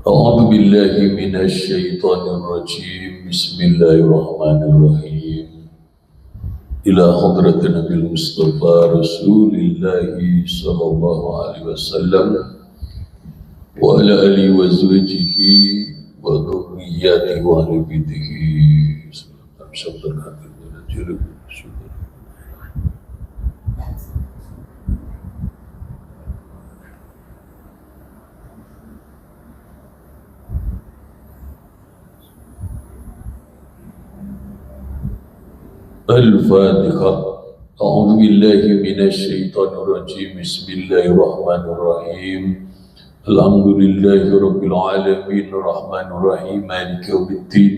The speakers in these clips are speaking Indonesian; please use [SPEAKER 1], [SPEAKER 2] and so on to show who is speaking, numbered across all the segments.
[SPEAKER 1] أعوذ بالله من الشيطان الرجيم بسم الله الرحمن الرحيم إلى حضرة النبي المصطفى رسول الله صلى الله عليه وسلم وعلى آله وزوجه وذرياته وأهل بيته. الفاتحة. أعوذ بالله من الشيطان الرجيم بسم الله الرحمن الرحيم الحمد لله رب العالمين الرحمن الرحيم مالك يوم الدين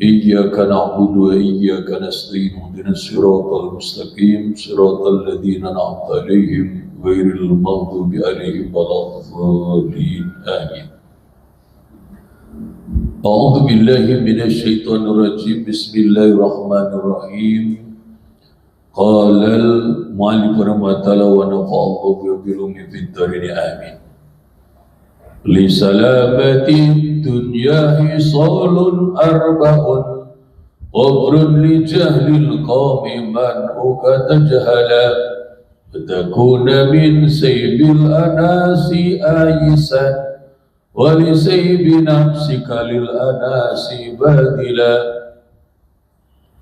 [SPEAKER 1] إياك نعبد وإياك نستعين اهدنا الصراط المستقيم صراط الذين أنعمت عليهم غير المغضوب عليهم ولا الضالين آمين. أعوذ بالله من الشيطان الرجيم بسم الله الرحمن الرحيم قال المؤلف رحمه الله ونفع الله بعلوم في الدارين آمين. لسلامة الدنيا حصال أربع غفر لجهل القوم منعك تجهلا وتكون من سيب الأناس آيسا ولسيب نفسك للأناس badila.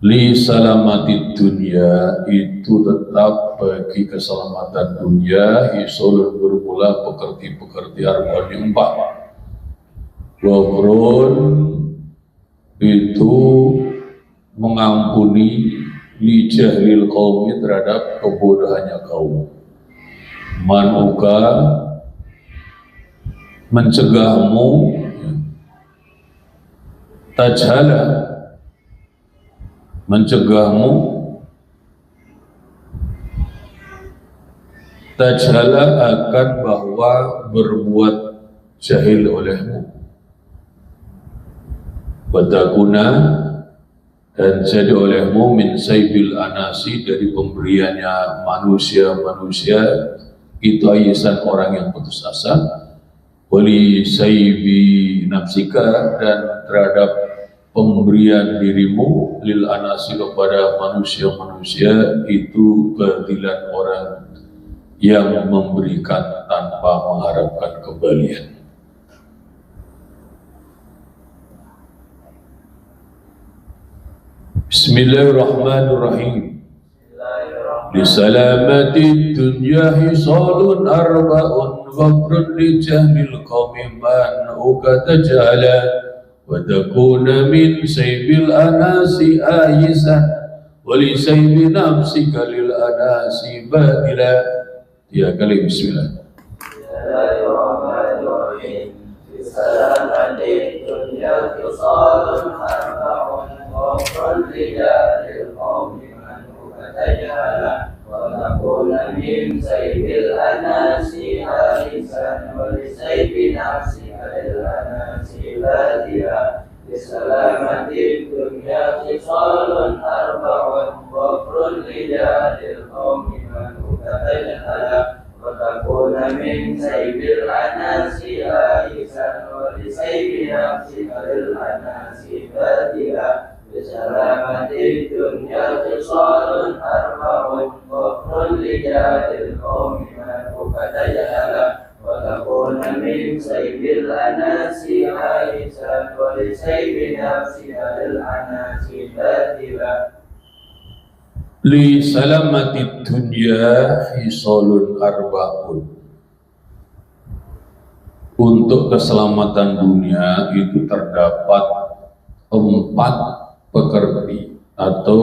[SPEAKER 1] Li salamati dunia, itu tetap bagi keselamatan dunia. Hisolun bermula pekerti-pekerti arba'un yang empat. Wafrun itu mengampuni li jahlil qaumi terhadap kebodohannya kaum. Manuka mencegahmu tajhala, mencegahmu tajhala akan bahwa berbuat jahil olehmu. Watakuna dan jadi olehmu min saibil anasi, dari pemberiannya manusia itu ayisan orang yang putus asa. Wali saibi nafsika, dan terhadap pemberian dirimu lil anasi kepada manusia itu keadilan orang yang memberikan tanpa mengharapkan kembalian. Bismillahirrahmanirrahim. Lisalamati dunya hisalun arba'un ghabrun li jahlil qawmi man'uka tajhala wa takuna min saybil anasi ayisan wa li saybi nafsika lil anasi badila. Ya kali bismillah. Bismillahirrahmanirrahim. Lisalamati dunya hisalun arba'un ghabrun li jahlil qawmi tajala wa takuna min saybil anasi harisan wa li saybi nafsika lil anasi badila. Bisalamati dunya khisalun arba'un wafrun lijalil qawmi manuka tajala wa takuna min saybil anasi harisan wa li saybi nafsika lil anasi badila. Bisalamati dunya khisalun arba'un wafrun lijalil qawmi manuka tajala wa takuna min saybil anasi harisan wa li saybi nafsika lil anasi badila. Li salamati dunya khisalun arba'un, untuk keselamatan dunia itu terdapat 4 pekerti, atau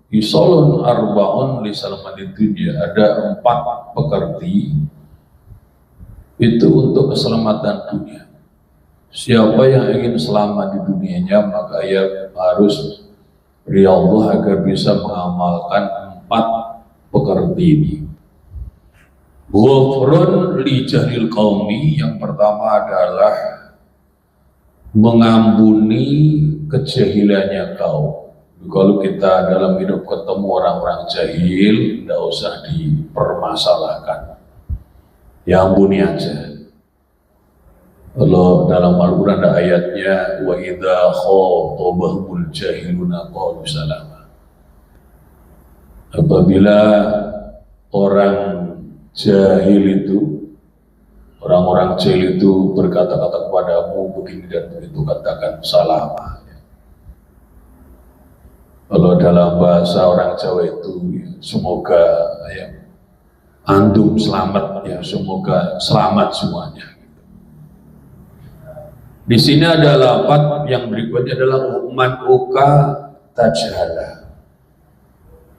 [SPEAKER 1] hisolun arba'un li salamati dunya, ada 4 pekerti itu untuk keselamatan dunia. Siapa yang ingin selamat di dunianya, maka ia harus riyadhah agar bisa mengamalkan 4 pekerti ini. Ghafrun li jahlil qaumi, yang pertama adalah mengampuni kejahilannya kaum. Kalau kita dalam hidup ketemu orang-orang jahil, tidak usah dipermasalahkan, ya ampuni aja. Allah dalam Al-Quran ada ayatnya wa idza khatabahumul jahiluna qalu salama. Apabila orang jahil itu, orang-orang jahil itu berkata-kata kepadamu begini dan begitu, katakan salama. Kalau dalam bahasa orang Jawa itu semoga ya, antum selamat ya, semoga selamat semuanya. Di sini ada lafaz yang berikutnya adalah man uka tajhala.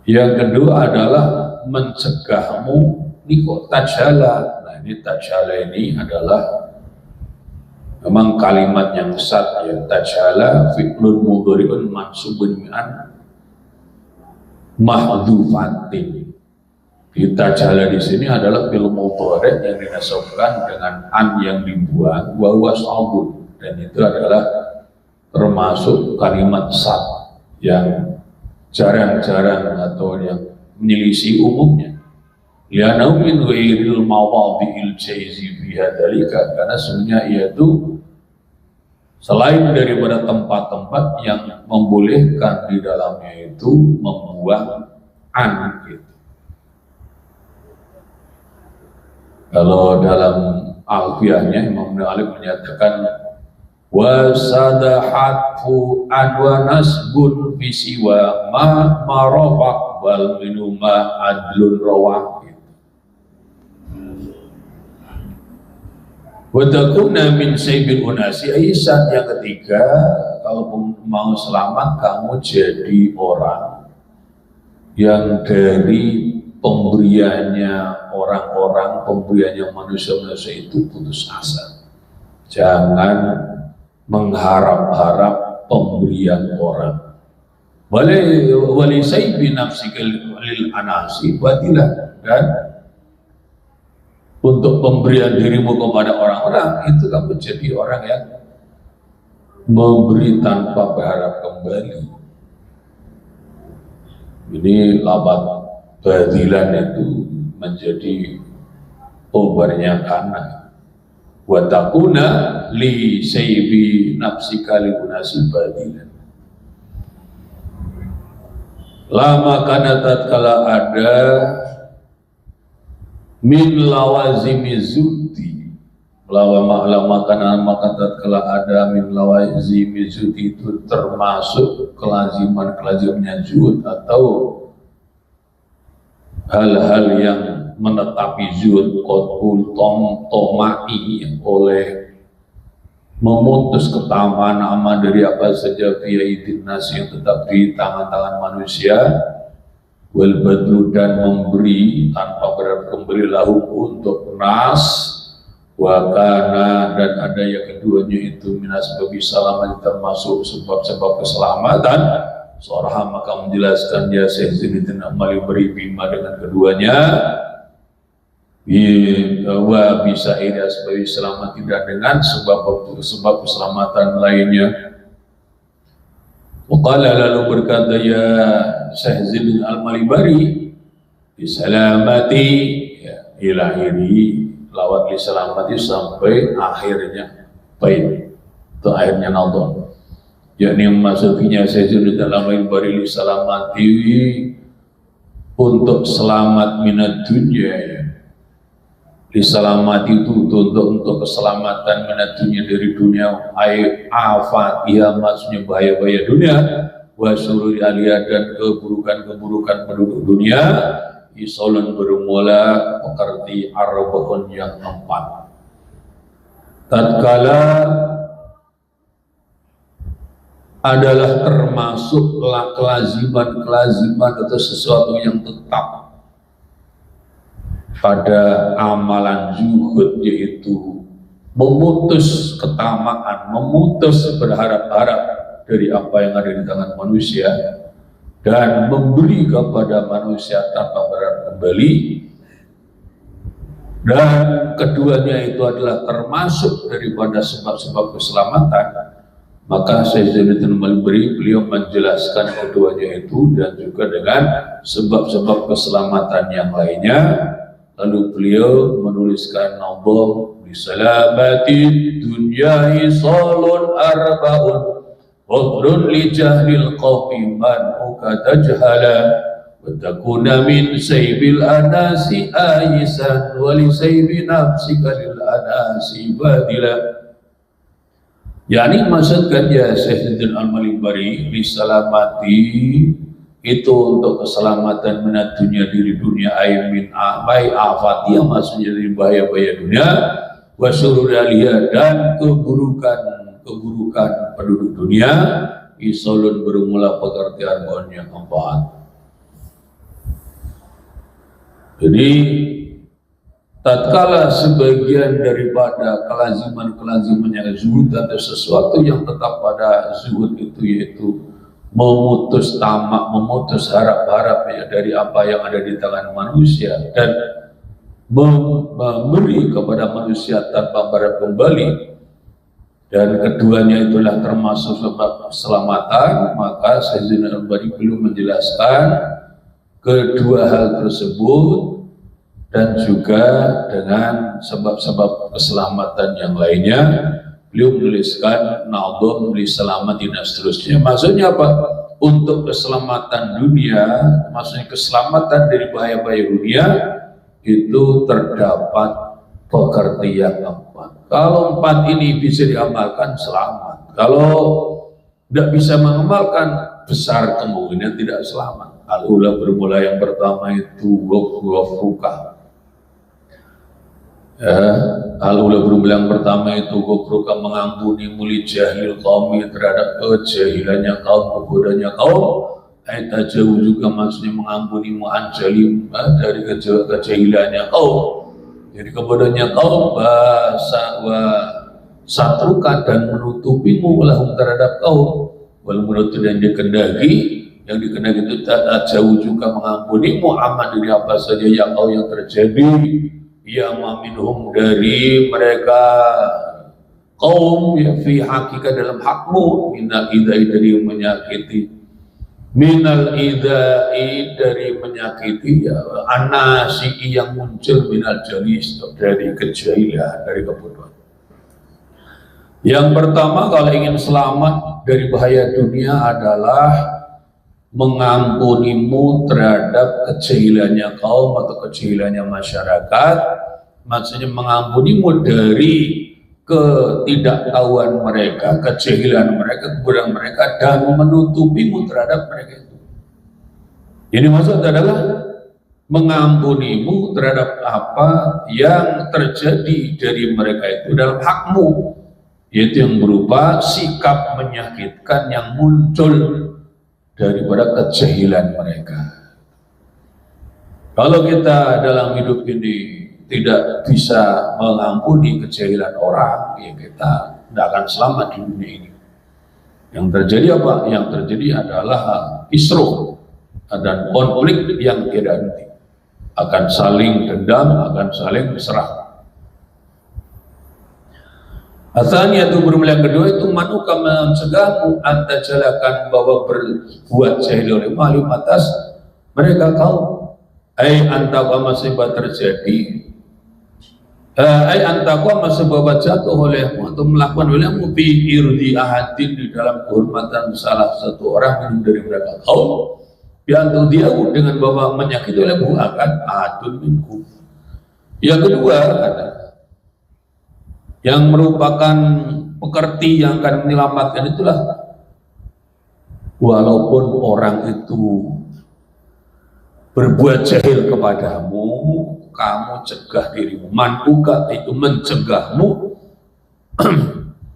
[SPEAKER 1] Yang kedua adalah mencegahmu niko tajhala. Nah ini tajhala ini adalah memang kalimat yang sat ya, tajhala fi'lun mudhari'un mansubun mi'an mahdhufatin. Tajhala di sini adalah fi'il mudhari' yang dinasabkan dengan an yang dibuang wa huwa sabun. Dan itu adalah termasuk kalimat sat yang jarang-jarang atau yang menyelisih umumnya. Lianau min ghairil mawadhi'il jaizi fi hadzalika, karena sebenarnya yaitu selain daripada tempat-tempat yang membolehkan di dalamnya itu membuang an gitu. Kalau dalam alfiahnya Imam Nawawi menyatakan wa sadahatfu adwa nasbun fi siwa ma marafaq bal minuma adlun rawah. Wa takuna min saybil unasi, aisyah yang ketiga, kalau mau selamat kamu jadi orang yang dari pemberiannya orang-orang, pemberiannya manusia-manusia itu putus asa. Jangan mengharap-harap pemberian orang. Wali saybi nafsika lil anasi batilah, dan untuk pemberian dirimu kepada orang-orang itu kamu jadi orang yang memberi tanpa berharap kembali. Ini labat badilan itu menjadi obarnya kanan. Wa takuna li saybi nafsika li unasi badilan. Lama kana tatkala ada min lawazimi zuhdi, lama kana maka tatkala ada min lawazimi zuhdi itu termasuk kelaziman-kelazimannya zuhud atau hal-hal yang menetapi zuhud qatul tomai oleh memutus ketamaan dari apa saja via idin nasi yang tetap di tangan-tangan manusia, wal badlu dan memberi tanpa berharap kembali lahum untuk nas, wa kana dan ada yang keduanya itu minas babi selamat termasuk sebab-sebab keselamatan. Seorang maka menjelaskan dia Syekh Zainuddin Amali beri bima dengan keduanya. Wa bisa ini sebagai selamat tidak dengan sebab keselamatan lainnya. Waqala lalu berkata ya Syekh Zainuddin Al-Malibari diselamati ya, ilahiri lawat diselamati sampai akhirnya baik itu akhirnya nonton, yakni maksudnya Syekh Zainuddin Al-Malibari diselamati untuk selamat minat dunia ya. Diselamati itu untuk keselamatan minatunya dari dunia, afatiha maksudnya bahaya-bahaya dunia, wa sururi aliyah dan keburukan-keburukan penduduk dunia, isolun bermula pekerti arba'un yang 4. Tatkala adalah termasuk kelaziman atau sesuatu yang tetap pada amalan zuhud, yaitu memutus ketamaan, memutus berharap-harap dari apa yang ada di tangan manusia dan memberi kepada manusia tanpa berharap kembali, dan keduanya itu adalah termasuk daripada sebab-sebab keselamatan. Maka Syekh Zainuddin Al-Malibari beliau menjelaskan keduanya itu dan juga dengan sebab-sebab keselamatan yang lainnya. Lalu beliau menuliskan nazam Bisalamati dunya hisalun arba'un Wadrun li jahlil qawmi man'uka tajhala Wa takuna min saybil anasi ayisan Wa li saybi nafsika lil anasi badila. Yani maksudkan ya Syekh Al-Malimbari Bisalamati itu untuk keselamatan menat dunia diri dunia aimin amai afat yang maksudnya dari bahaya-bahaya dunia wasyururiya dan keburukan penduduk dunia isolun bermula pengertian bahwa keempat. Jadi tatkala sebagian daripada kelaziman yang zuhud atau sesuatu yang tetap pada zuhud itu yaitu memutus tamak, memutus harap-harap ya dari apa yang ada di tangan manusia dan memberi kepada manusia tanpa berharap kembali, dan keduanya itulah termasuk sebab keselamatan, maka Sayyidina Al-Albani belum menjelaskan kedua hal tersebut dan juga dengan sebab-sebab keselamatan yang lainnya. Beliau menuliskan Na'udhum li selamatin dan seterusnya. Maksudnya apa? Untuk keselamatan dunia, maksudnya keselamatan dari bahaya-bahaya dunia itu terdapat pengertian empat. Kalau empat ini bisa diamalkan, selamat. Kalau tidak bisa mengamalkan, besar kemungkinan tidak selamat. Al-ula bermula yang pertama itu ghafruka. Al-ula bermula yang pertama itu ghafruka, mengampuni muli jahil qaumi terhadap kejahilannya kaum, kebodohannya kaum. Ayat tajauh juga maksudnya mengampuni mu'anjalim dari kejahilannya kaum, jadi kebodohannya kaum, bahasa wa satruka dan menutupimu lahum terhadap kaum, wal menutup dan dikendaki, yang dikendaki itu tajauh juga mengampuni Muhammad dari apa saja yang kau yang terjadi yang minhum dari mereka kaum ya fi hakikat dalam hakmu minal idai dari menyakiti, minal idai dari menyakiti ya anasi yang muncul minal jalis dari kejahilan, dari kebodohan. Yang pertama kalau ingin selamat dari bahaya dunia adalah mengampunimu terhadap kejahilannya kaum atau kejahilannya masyarakat, maksudnya mengampunimu dari ketidaktahuan mereka, kejahilan mereka, kebodohan mereka, dan menutupimu terhadap mereka itu. Ini maksud adalah mengampunimu terhadap apa yang terjadi dari mereka itu dalam hakmu, yaitu yang berupa sikap menyakitkan yang muncul daripada kejahilan mereka. Kalau kita dalam hidup ini tidak bisa mengampuni kejahilan orang, ya kita tidak akan selamat di dunia ini. Yang terjadi apa? Yang terjadi adalah kisruh dan konflik yang tidak henti, akan saling dendam, akan saling serang. Asalnya itu bermula yang kedua itu manuka mencegahmu anta jalakan bahwa berbuat jahil oleh malim atas mereka kaum. Anta wa masibah terjadi. Anta wa masibah jatuh olehmu atau melakukan olehmu fi irdi ahadin di dalam kehormatan salah satu orang dari mereka kaum. Biantu dia dengan bahwa menyakiti olehmu akan adun minku. Yang kedua adalah yang merupakan pekerti yang akan menyelamatkan itulah walaupun orang itu berbuat jahil kepadamu, kamu cegah dirimu. Mantuka itu mencegahmu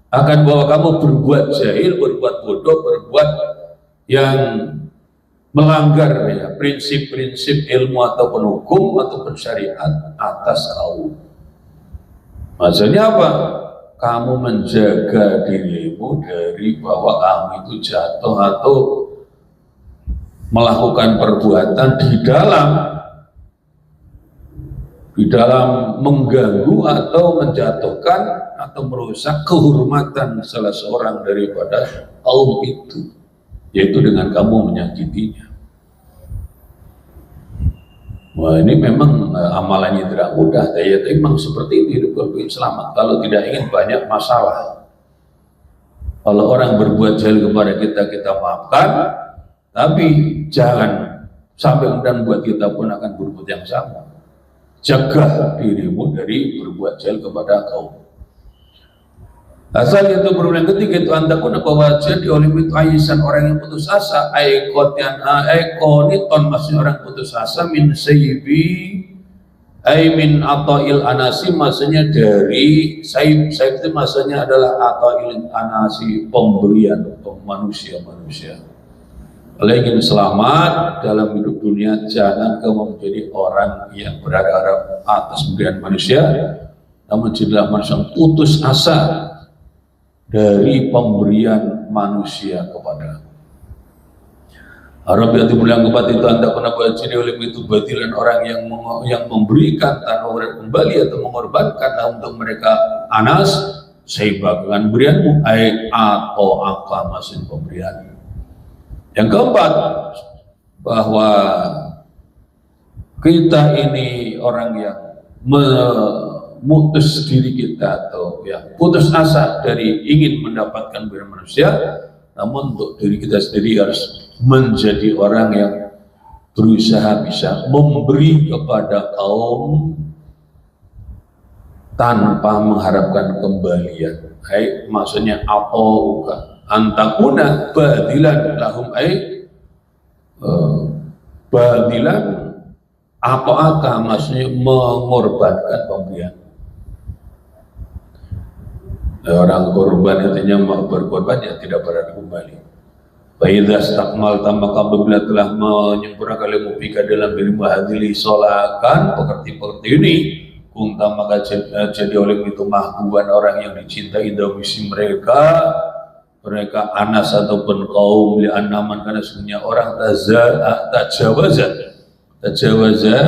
[SPEAKER 1] akan bahwa kamu berbuat jahil, berbuat bodoh, berbuat yang melanggar ya, prinsip-prinsip ilmu ataupun hukum ataupun syariat atas kaum. Maksudnya apa? Kamu menjaga dirimu dari bahwa kamu itu jatuh atau melakukan perbuatan di dalam mengganggu atau menjatuhkan atau merusak kehormatan salah seorang daripada kaum itu, yaitu dengan kamu menyakitinya. Wah, ini memang amalannya tidak mudah, ya, memang seperti itu hidup kalau ingin selamat. Kalau tidak ingin banyak masalah. Kalau orang berbuat jahat kepada kita, kita maafkan, tapi jangan sampai kemudian buat kita pun akan berbuat yang sama. Jaga dirimu dari berbuat jahat kepada kaum. Asal itu problem ketiga itu antakun bahwa jadi oleh itu aisan orang yang putus asa, aikoniton masih orang putus asa min sayyibi min atail anasi, maksudnya dari saib itu maksudnya adalah atail anasi, pemberian manusia. Kalau ingin selamat dalam hidup dunia, jangan kamu menjadi orang yang berharap atas pemberian manusia, namun jadilah manusia yang putus asa dari pemberian manusia kepada Arab yang dimuliakan kepada itu. Anda pernah baca oleh itu batilan orang yang memberikan tanpa kembali atau mengorbankan untuk mereka anas seiba dengan berianmu atau apa maksud pemberian. Yang keempat, bahwa kita ini orang yang memutus diri kita atau ya putus asa dari ingin mendapatkan berian manusia, namun untuk diri kita sendiri harus menjadi orang yang berusaha bisa memberi kepada kaum tanpa mengharapkan kembalian. Maksudnya apa bukan antakuna badilan lahum badilan apa maksudnya mengorbankan pemberian. Orang korban artinya mau berkorban ya tidak berada kembali. Faidah stakmal tambah apabila telah menyempurnakan ilmu pika dalam dirimu hadili solakan pekerti-pekerti ini, kunta maka jadi oleh itu mahbuban orang yang dicintai dalam misi mereka anas ataupun kaum li'annaman, karena sebenarnya orang tajawaza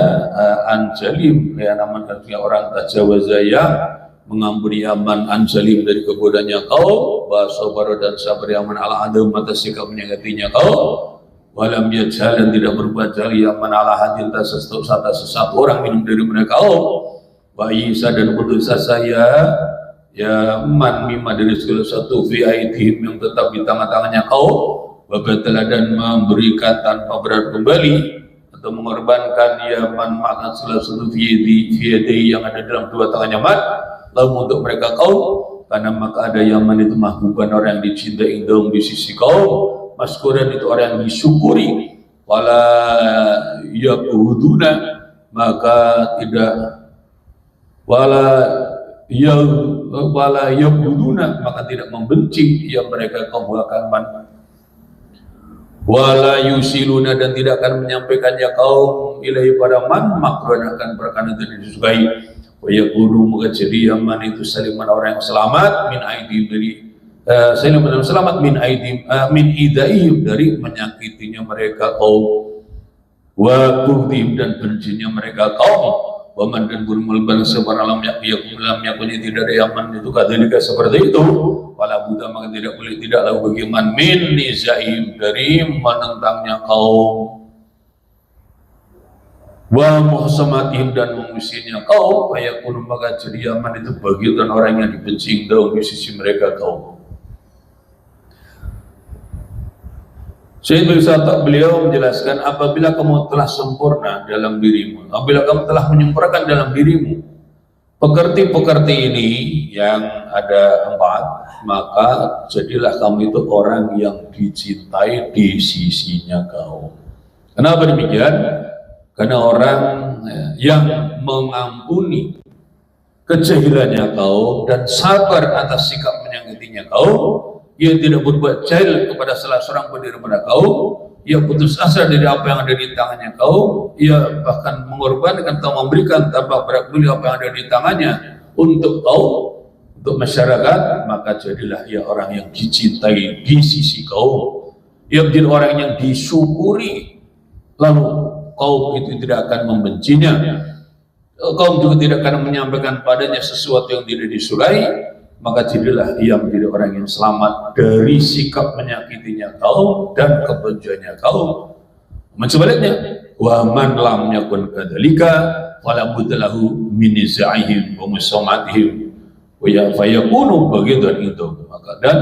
[SPEAKER 1] anjalim li'annaman, artinya orang tajawaza yang mengampuni aman anjalim dari kegodanya kau, basobaro dan sabar aman ala adam atas sikap menyakitinya kau, walam yajhal dan tidak berbuat jali aman ala hadil sesat orang minum dari mereka kau, wa isa dan putus asa ya man mimma dari segala satu fi aidihim yang tetap di tangan-tangannya kau, wabatala dan memberikan tanpa berat kembali atau mengorbankan ya man makan segala satu fi yang ada dalam dua tangannya man, lalu untuk mereka kau, karena maka ada yaman itu mahbuban orang yang dicintai dalam di sisi kau, maskuran itu orang yang disyukuri, wala yabuduna maka tidak wala yabuduna maka tidak membenci yang mereka kaum akan man, wala yusiluna dan tidak akan menyampaikannya kaum ilahi pada man makruan akan perkara yang disukai. Wayakulu maka jadi yaman itu saliman orang yang selamat min aidim dari saliman yang selamat min aidim min idaihim dari menyakitinya mereka kaum, wa bughdim dan bencinya mereka kaum, waman dan burmul bangsa paralam yakunya tidak ada yaman itu kadzalika seperti itu, wala buddha maka tidak boleh tidaklah bagaimana min nizaim dari menentangnya kaum, wa muhsamatihim dan mengusirnya kaum, fayakunu maka jadi aman itu bagian orang yang dibenci dalam di sisi mereka kaum. Syekh beliau menjelaskan, apabila kamu telah sempurna dalam dirimu, apabila kamu telah menyempurnakan dalam dirimu pekerti-pekerti ini yang ada 4, maka jadilah kamu itu orang yang dicintai di sisinya kaum. Kenapa demikian? Karena orang yang mengampuni kejahilannya kaum dan sabar atas sikap menyakitinya kaum, ia tidak berbuat jahil kepada salah seorang pun daripada kaum, ia putus asa dari apa yang ada di tangannya kaum, ia bahkan mengorbankan atau memberikan tanpa peduli apa yang ada di tangannya untuk kaum, untuk masyarakat, maka jadilah ia orang yang dicintai di sisi kaum, ia menjadi orang yang disyukuri, lalu kaum itu tidak akan membencinya, kaum juga tidak akan menyampaikan padanya sesuatu yang tidak disukai, maka jadilah ia menjadi orang yang selamat dari sikap menyakitinya kaum dan kebenciannya kaum. Sebaliknya, wa man lam yakun kadzalika fala buddalahu min nizaihim wa musamatihim wa ya fayakunu bagidan itu. Maka dan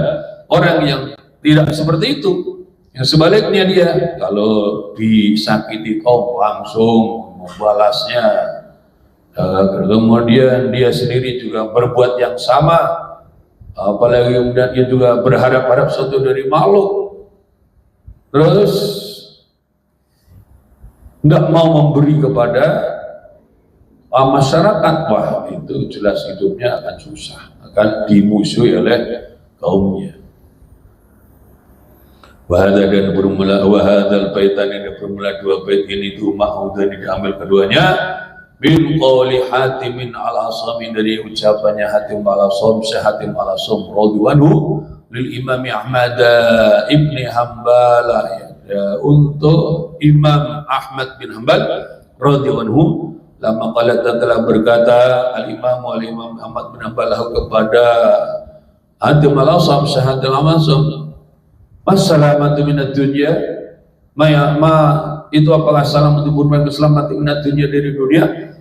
[SPEAKER 1] orang yang tidak seperti itu, yang sebaliknya dia kalau disakiti kaum langsung membalasnya, kemudian dia sendiri juga berbuat yang sama, apalagi kemudian dia juga berharap-harap sesuatu dari makhluk, terus nggak mau memberi kepada masyarakat, wah itu jelas hidupnya akan susah, akan dimusuhi oleh kaumnya. Wahada dan bermula wahadal baitan ini bermula dua bait ini itu ma'udan diambil keduanya bin qawli Hatimin al-Asami dari ucapannya Hatim al-Asam, Hatim al-Asam radhiyallahu lil Imam Ahmad ibni Hanbal, ya, untuk Imam Ahmad bin Hanbal radhiyallahu lama qala telah berkata al-Imam Ahmad bin Hanbal kepada Hatim al-Asam, Hatim al-Asam, Massalamatu minad dunya, itu apakah salam untuk bermain keselamatan minad dunya dari dunia?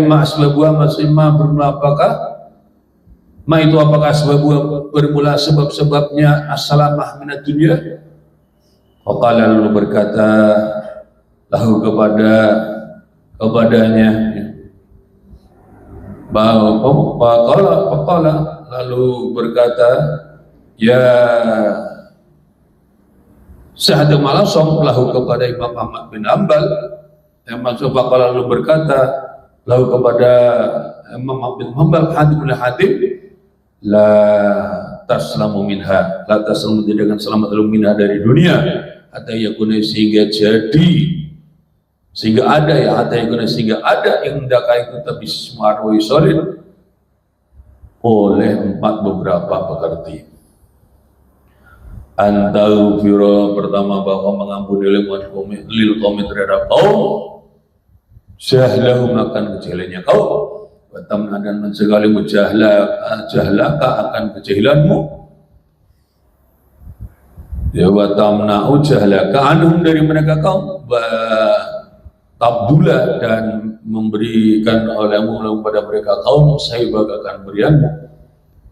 [SPEAKER 1] Ma asbabuha masima bermula apakah? Itu apakah asbabuha bermula sebab-sebabnya assalamah minad dunya? Qala lalu berkata lahu kepadanya, Qala lalu berkata, ya Hatim al-Asam lahu kepada Imam Ahmad bin Hanbal, yang maksud Faqala lalu berkata lahu kepada Imam Ahmad bin Hanbal, Hatim la taslamu minha, la taslamu dengan selamat minha dari dunia, hatta yakuna sehingga ada ya, hatta yakuna sehingga ada indaka itu tapi marwi solid oleh beberapa pekerti. Antau firo pertama bahwa mengampuni lil qaumi terhadap kaum jahlahum akan kejahilannya kaum, wa tamna dan mencegah jahlaka akan kejahilanmu, ya wa tamna'u jahlaka anhum dari mereka kaum, wa tabdula dan memberikan olehmu pada mereka kaum saibak akan berianmu,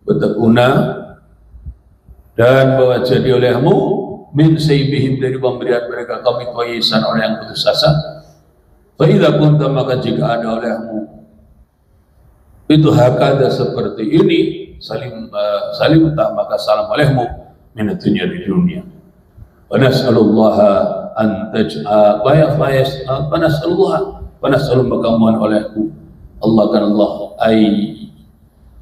[SPEAKER 1] betakuna dan bahwa jadi olehmu min saibihim dari pemberian mereka kaum itu wayisan orang yang putus asa. Fa idza kunta maka jika ada olehmu itu hakada seperti ini salim tak maka salam olehmu min dunia di dunia. Wa nas'alullaha an taj'a wa nas'alu maka mohon olehku Allah kan Allah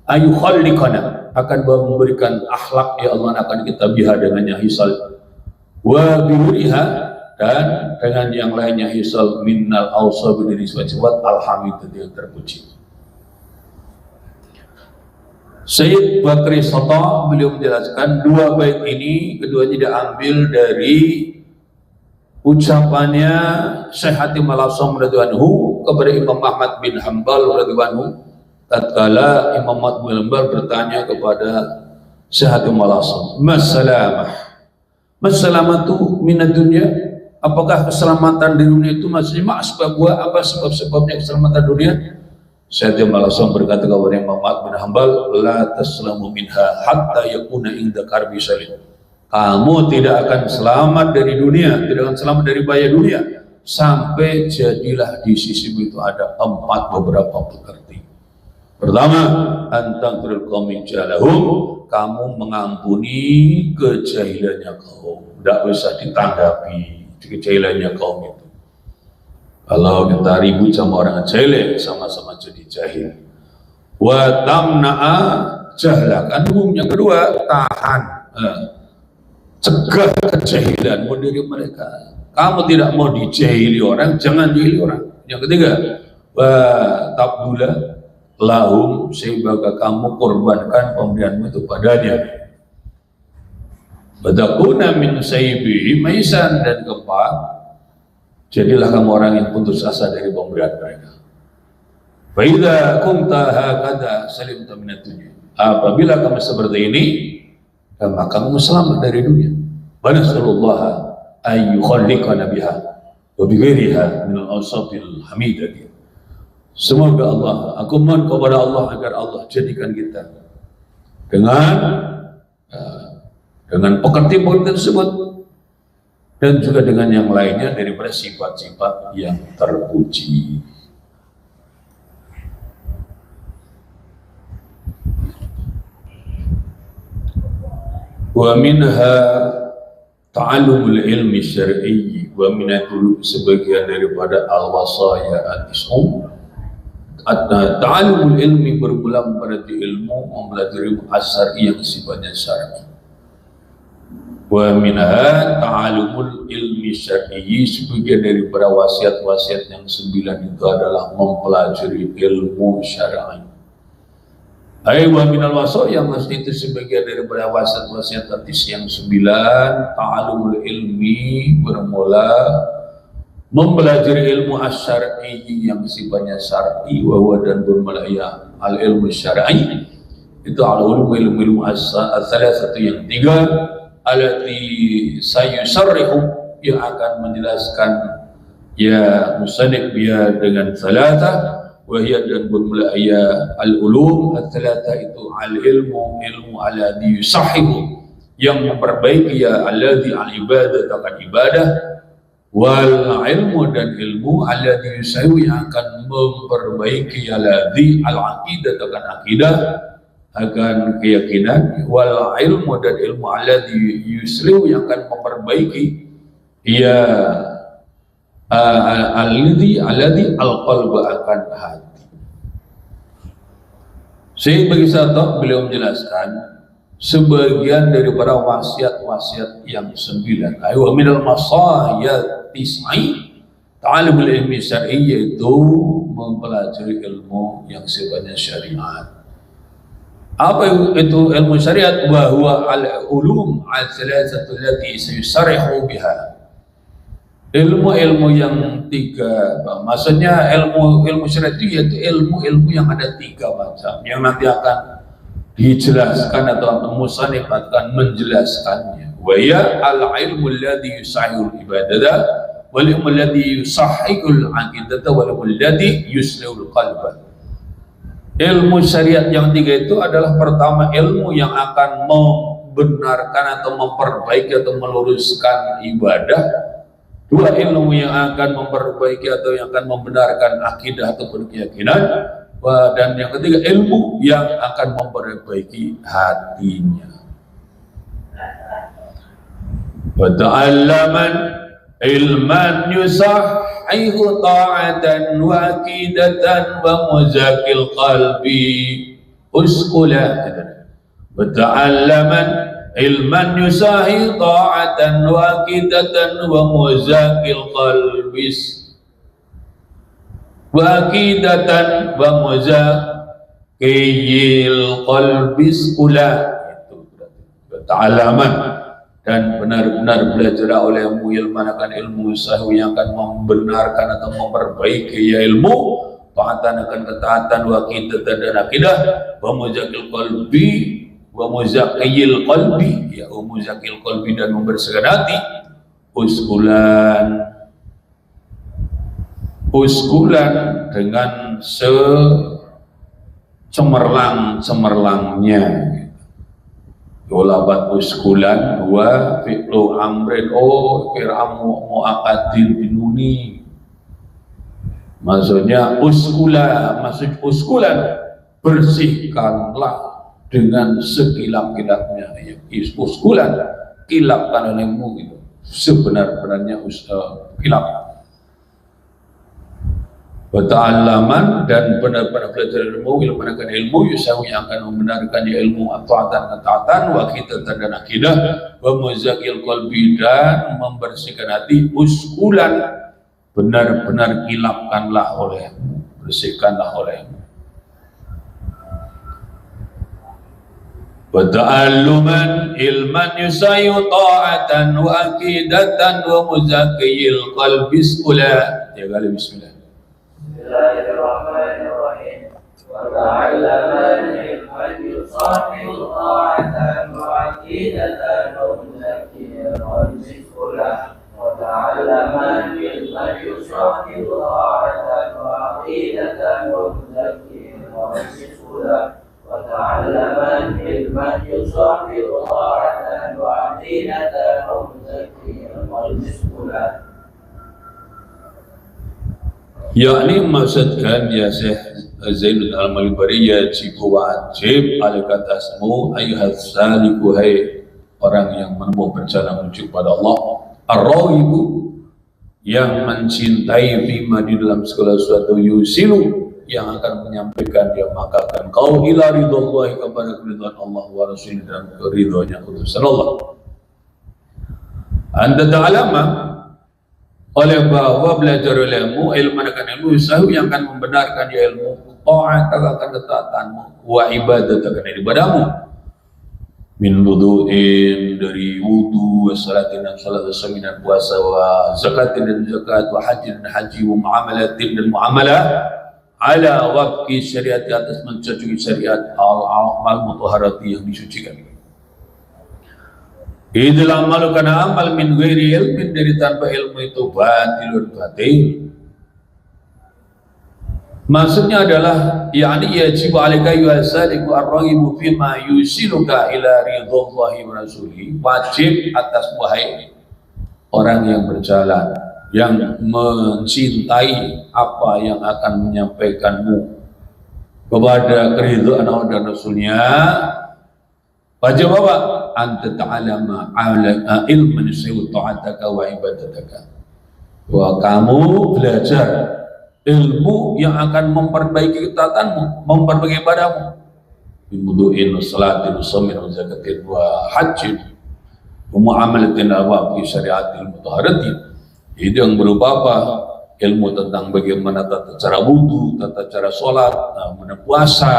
[SPEAKER 1] ayu khalliqana akan memberikan akhlak ya Allah akan kita biha dengannya hisal wa bihuriha dan dengan yang lainnya hisal minnal awsab dari sifat alhamid yang terpuji. Sayyid Bakri Sata beliau menjelaskan dua bait ini keduanya diambil dari ucapannya Syekh Hatim al-Asam radhiyallahu kepada Imam Ahmad bin Hanbal radhiyallahu tatkala Imam Ahmad bin Hanbal bertanya kepada Syekh Hatim al-Asam, Massalamatu minad dunya, apakah keselamatan di dunia itu maksudnya apa sebab-sebabnya keselamatan dunia? Syekh Hatim al-Asam berkata kepada Imam Ahmad bin Hanbal, la taslamu minha hatta yakuna inda karbi salim. Kamu tidak akan selamat dari dunia, tidak akan selamat dari bahaya dunia sampai jadilah di sisimu itu ada beberapa pekerti. Pertama, antang terqaumi jalahum, kamu mengampuni kejahilannya kaum, tidak bisa ditanggapi kejahilannya kaum itu. Kalau kita ribut sama orang jahil, sama-sama jadi jahil. Wa tamna'a jahlakanhum, yang kedua tahan, cegah kejahilanmu dari mereka. Kamu tidak mau dijahili orang, jangan jahili orang. Yang ketiga, wa tabdula lahum, sehingga kamu korbankan pemberianmu itu padanya. Badakuna min sayyibi maisan, dan keempat, jadilah kamu orang yang putus asa dari pemberian mereka. Fa idza kunta hakada salimta minad dunya, apabila kamu seperti ini maka kamu selamat dari dunia. Wa nasallallahu ayyukhalliqana biha, wa bi ghairiha min al-awsatil hamidah. Semoga Allah, aku mohon kepada Allah agar Allah jadikan kita dengan pekerti-pekerti tersebut dan juga dengan yang lainnya daripada sifat-sifat yang terpuji. Wa minha ta'allumul ilmi syar'i wa minatu sebagian daripada al-wasaya al-is'um ta'allumul ilmi berpulang pada ilmu mempelajari as-syar'i yang sifatnya syar'i. Wa minha ta'allumul ilmi syar'i sebagian daripada wasiat-wasiat yang 9 itu adalah mempelajari ilmu syar'i. Wa minal wasaya mesti itu sebagian daripada wasiat-wasiat hadis yang 9 ta'allumul ilmi bermula mempelajari ilmu asy-syar'i yang sifatnya syar'i wa huwa dan bermula ya al ilmu syar'i itu al ilmu as-salasatu yang 3 alati sayusarrihu yang akan menjelaskan ya musannif dia dengan salasa wahia dan bermula ya al-ulum al-thalatha itu al-ilmu alladhi yusahihu yang memperbaiki ya alladhi al-ibadah akan ibadah wal ilmu dan ilmu alladhi yusahihu yang akan memperbaiki alladhi al-aqidah akan akidah akan keyakinan wal ilmu dan ilmu alladhi yuslihu yang akan memperbaiki ya alladhi al-qalba akan hati. Sehingga bagi satu beliau menjelaskan sebagian daripada wasiat-wasiat yang 9. Wa minal masayat tis'i ta'allumul ilmi syar'i yaitu mempelajari ilmu yang sifatnya syariat. Apa itu ilmu syariat? Wa huwa al-ulum al-thalathatu allati sayusarrihu biha. Ilmu-ilmu yang 3, maksudnya ilmu syariat itu yaitu ilmu-ilmu yang ada 3 macam yang nanti akan dijelaskan atau musannif akan menjelaskannya. Wa ya al-ilmu alladhi yusahihul ibadah wal ilmu alladhi yusahhihul aqidah wal ilmu alladhi yuslihul qalba. Ilmu syariat yang 3 itu adalah pertama ilmu yang akan membenarkan atau memperbaiki atau meluruskan ibadah. 2 ilmu yang akan memperbaiki atau yang akan membenarkan akidah ataupun keyakinan, dan yang ketiga ilmu yang akan memperbaiki hatinya. Wa ta'allaman ilman yusahhihu ta'atan wa aqidatan wa muzakil qalbi usqula. Wa ta'allaman ilman yusahi ta'atan wa aqidatan wa muzakil qalbis wa aqidatan wa muzakil qalbis ula itu berarti ta'alaman dan benar-benar belajar oleh ilman akan ilmu sahih yang akan membenarkan atau memperbaiki ya ilmu ta'atan akan ketaatan wa aqidatan dan akidah wa muzakil qalbi wa muzakil qalbi ya muzakil qalbi dan membersihkan hati uskulan dengan secemerlang-cemerlangnya walabat uskulan wa fi'lu amrin kiramu mu'aqadin binuni maksudnya uskulan bersihkanlah dengan sekilap-kilapnya ya uskulan kilapkan olehmu gitu sebenar-benarnya kilap wa ta'allaman dan benar-benar belajar ilmu akan ilmu yusawi yang akan membenarkan ya ilmu ta'atan ketaatan wa aqidatan dan akidah wa muzakil qalbi dan membersihkan hati uskulan benar-benar kilapkanlah olehmu bersihkanlah olehmu wa ta'alluman ilman yusayu ta'atan wa aqidatan wa muzakil qalbi ula ya kali bismillah. Bismillahirrahmanirrahim. Wa ta'allaman ilman yusayu ta'atan wa aqidatan wa muzakil qalbi ula wa
[SPEAKER 2] وتعلما علما يصاحب طاعة وعقيدة مزكيا ومسكولا وتعلما علما يصاحب طاعة وعقيدة مزكيا ومسكولا.
[SPEAKER 1] Yakni maksudkan ya Syekh Zainuddin Al-Malibari, yajib wajib alikatasmu ayuhal saliku, hai orang yang menempuh berjalan menuju pada Allah, ar-rawibu yang mencintai fima di dalam segala sesuatu, yusilu yang akan menyampaikan dia makakan kau ila ridhallahi kepada keridhaan Allah wa rasul dan keridhaannya utusan Allah. Anda ta'alama oleh bahwa belajar ilmu akan ilmu usahu yang akan membenarkan dia ilmu, ta'at akan ketaatanmu, wa ibadat akan ibadahmu, min wudu'in dari wudu, wa salatin dan salat, wa samin dan puasa, wa zakatin dan zakat, wa hajin dan haji, wa muamalatin dan muamalah, ala wabki syariat atas mencocoki syariat al-amal mutahharati yang disucikan. Idil amal kana amal min ghairi ilmin, dari tanpa ilmu itu batilun batil. Maksudnya adalah yakni yajib alaika yu'asaliku ar-rahibu fima yusiluka ila ridhallahi wa rasulihi, wajib atas wahai orang yang berjalan yang mencintai apa yang akan menyampaikanmu kepada keridhaan Allah dan Rasulnya, wajib apa? Anta ta'alama ala ilman yusilu ta'ataka wa ibadataka, bahwa kamu belajar ilmu yang akan memperbaiki ketaatanmu, memperbaiki ibadahmu, bimudu'in, salatin, samin, zakatin, wa hajjin, wa muamalatin awab fi syariatil mutahharatin. Itu yang berupa apa? Ilmu tentang bagaimana tata cara wudu, tata cara sholat, puasa,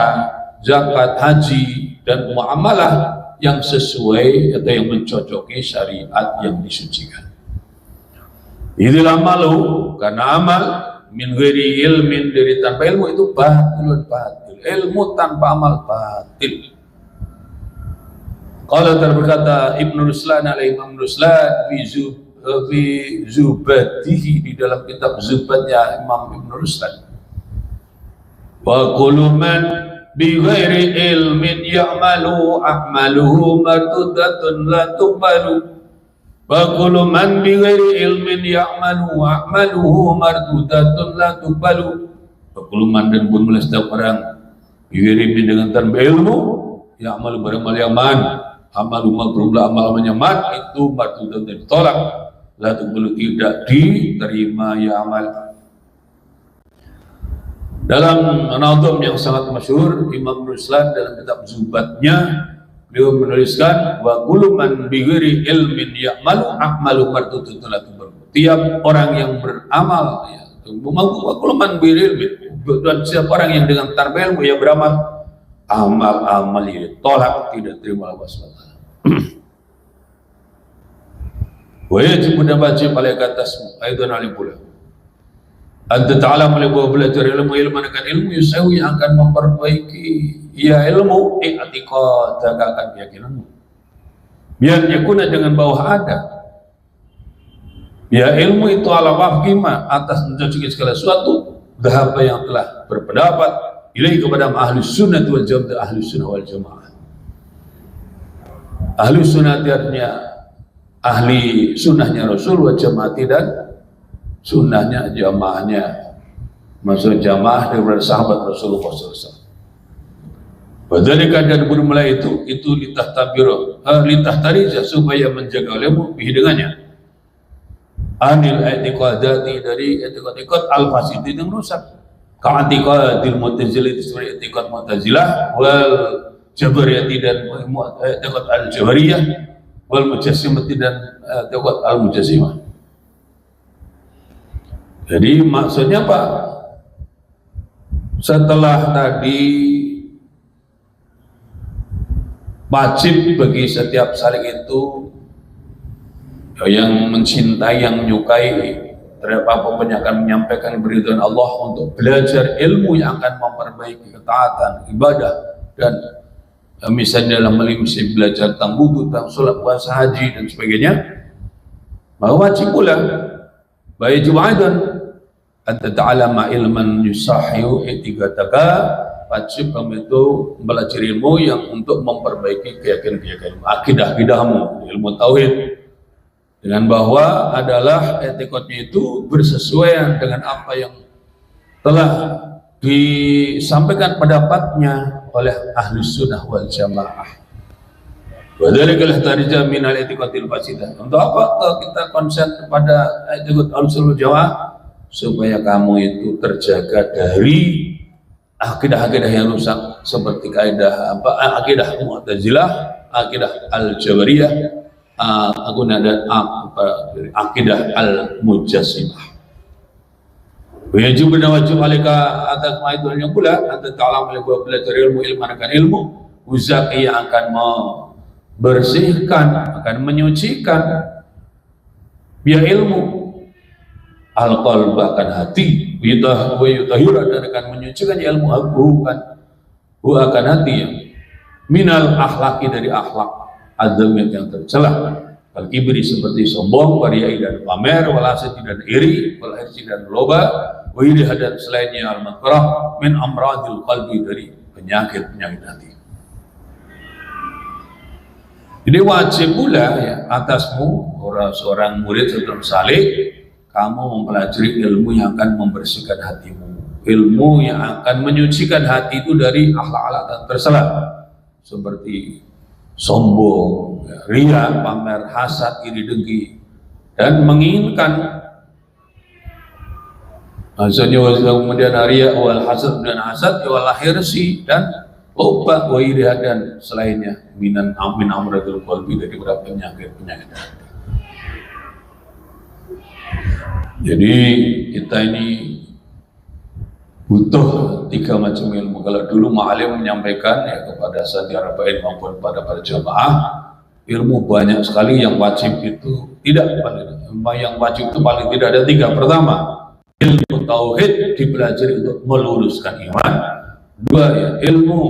[SPEAKER 1] zakat, haji, dan muamalah yang sesuai atau yang mencocoki syariat yang disucikan. Itulah malu, karena amal min ghairi ilmin, dari tanpa ilmu itu batilun batil. Ilmu tanpa amal batil. Kalau berkata Ibnu Ruslan alaihi Imam Ruslan fi Zubadihi, di dalam kitab Zubadnya Imam Ibnu Ruslan, wa kullu man bi ghairi ilmin ya'malu a'maluhu mardudatun la tuqbalu, wa kullu man bi ghairi ilmin ya'malu a'maluhu mardudatun la tuqbalu. Wa kullu man, dan pun setiap orang bi ghairi ilmin, dengan tanpa ilmu, ya'malu beramal yang man, amalu mabrurlah amal-amalnya man, itu mardudatun ditolak, la tuqbalu tidak diterima ya amal. Dalam nazam yang sangat masyhur, Imam Ruslan dalam kitab Zubatnya, beliau menuliskan wa kullu man bi ghairi ilmin ya'malu a'malu mardudatun la tuqbalu. Tiap orang yang beramal, ya, wa kullu man bi ghairi ilmin, dan setiap orang yang dengan tanpa ilmu yang beramal, amal-amal ini tolak, tidak terima Allah SWT. Wa yajibu, dan wajib alaika atasmu aidan alim pula, anta ta'ala melihat belajar ilmu akan ilmu yusawi yang akan memperbaiki ya ilmu i'tiqad, akan keyakinanmu, biar yakuna dengan bawah ada ya ilmu itu ala wafqima, atas mencocoki segala sesuatu, dhahaba yang telah berpendapat ilahi kepada ahli sunnah wal jamaah, ahli sunnah wal jamaah. Ahli sunnah artinya ahli sunnahnya Rasul, wal jamaati, dan sunnahnya jamaahnya, maksud jamaah daripada sahabat Rasulullah SAW. Wadhalika, dan bermulai itu litahtarija, supaya menjaga olehmu bihi dengannya, anil i'tiqadati, dari i'tiqad al-fasidi yang rusak, ka'atiqadil mu'tazilah, seperti i'tiqad mu'tazilah, wal jabariyati, dan i'tiqad al-jabariyah, wal mujassimati, dan i'tiqad al-mujassimah. Jadi maksudnya Pak, setelah tadi wajib bagi setiap salik itu yang mencintai, yang menyukai terhadap apapun yang akan menyampaikan keridhaan Allah, untuk belajar ilmu yang akan memperbaiki ketaatan, ibadah, dan misalnya dalam belajar tentang wudu, tentang sholat, puasa, haji, dan sebagainya. Maka wajib pula wajib aidan an tata'allama ilman yusahihu etiqataka, wajib kamu itu belajar ilmu yang untuk memperbaiki keyakinan akidahmu, ilmu tauhid, dengan bahwa adalah etikotnya itu bersesuaian dengan apa yang telah disampaikan pendapatnya oleh ahli sunnah wal jamaah. Wadhalikalah tarija minal etikotil fasidah. Untuk apa kita konsen kepada etikot al-sunnah jamaah? Supaya kamu itu terjaga dari akidah-akidah yang rusak, seperti kaidah akidah Mu'tazilah, akidah al-Jabariyah, akidah al-Mujassimah. Wajib alika atas itu yang pula atas ta'alam oleh belajar ilmu akan ilmu uzaki yang akan membersihkan, akan menyucikan biar ilmu al-qalb, akan hati, yutahhira, dan akan menyucikan ilmu akan hati yang minal akhlaki, dari akhlak adzamiyat yang tercela, al-kibri seperti sombong, wariai dan pamer, walasati dan iri, walhirsi dan loba, wa'idih dan selainnya, al-makrah min amradil qalbi, dari penyakit-penyakit hati. Jadi wajib pula ya atasmu seorang murid sebelum salih, kamu mempelajari ilmu yang akan membersihkan hatimu, ilmu yang akan menyucikan hati itu dari akhlak-akhlak yang tercela, seperti sombong, ria, pamer, hasad, iri dengki, dan menginginkan maksudnya kemudian ria wal hasad, dan hasad wal hirsi, dan lupa wa iri, dan selainnya min amradul qalbi, dari beberapa penyakit hati. Jadi kita ini butuh 3 macam ilmu. Kalau dulu Ma'alim menyampaikan ya kepada Sati Arba'in maupun pada para jamaah, ilmu banyak sekali, yang wajib itu tidak, yang wajib itu paling tidak ada 3. Pertama, ilmu tauhid dipelajari untuk meluruskan iman. 2 ya, ilmu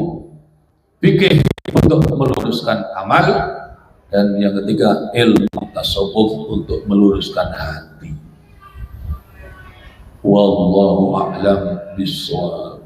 [SPEAKER 1] fikih untuk meluruskan amal, dan yang ketiga ilmu tasawuf untuk meluruskan hati. Wallahu a'lam bishawab.